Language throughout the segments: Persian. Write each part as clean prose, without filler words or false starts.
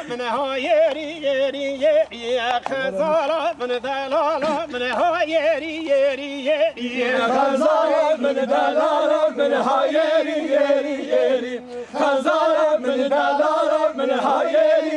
من ها یری خزارا من دلالا من ها یری خزارا من دلالا من ها یری خزارا من دلالا من ها یری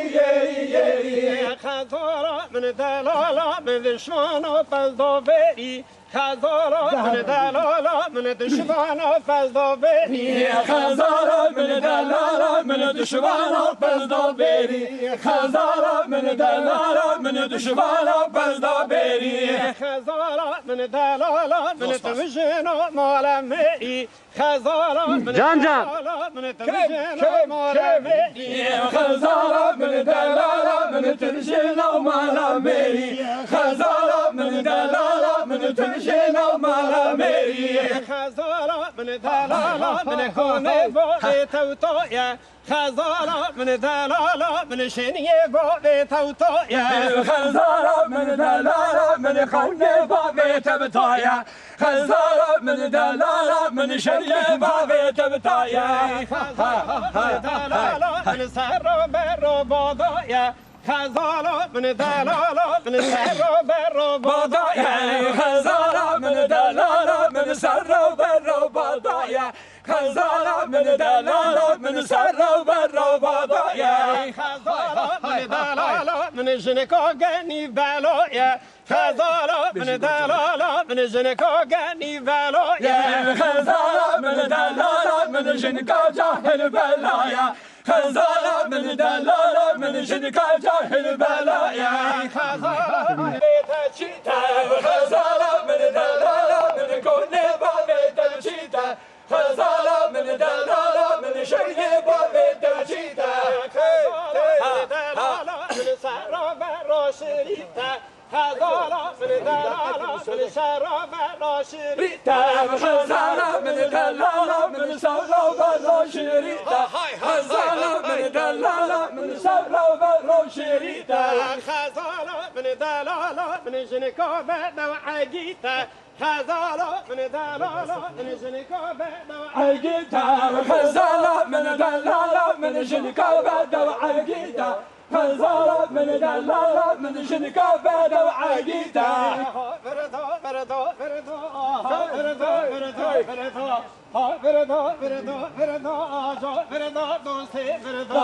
خزارا من دلالا من دشمن و فضابری خزارا من دلالا من دشمن و فضابری خزارا من دلالا من دشمن و فضابری خزارا من دلالا من دشمن و فضابری خزارا من دلالا من تمشن و مالمری خزارا من جان دلالا من تمشن و مالمری خزارا من دلالا من تمشن و مالمری خزارا من دلالا من تمشن و مالمری خزارا من دلالا من کنه باقی توتایا خزارا من دلالا من شنیه باقی توتایا خزارا من دلالا من خونه باقی توتایا خزارا من دلالا من شنیه باقی توتایا من دلالا من سر و بر و بادایا خزارا من دلالا من سر و بر و بادایا خزارا من دلالا من سر و بر و بادایا خزارا من دلالا من سر و بر و بادایا خزارا من دلالا من جنکا گنی بلایا خزارا من دلالا من جنکا گنی بلایا خزارا من دلالا من جنکا جاهل بلایا خزارا من دلالا من جنکا جاهل بلایا خزارا من بیت چیتا خزارا من دلالا من کنه با بیت چیتا خزارا من دلالا من شریه با بیت چیتا دلالا من سرا برا شریتا خزارا من دلالا من سرا برا شریتا خزارا من دلالا من سرا برا شریتا خزارا من دلالا من سرا برا شریتا خزارا من دلالا من جنکا بدو عگیتا خزارا من دلالا من جنکا بدو عگیتا خزارا من دلالا من جنکا بدو عگیتا خزارا من دلالا من جنکا بدو عگیتا فردا فردا فردا فردا فردا فردا فردا فردا فردا فردا دوستی فردا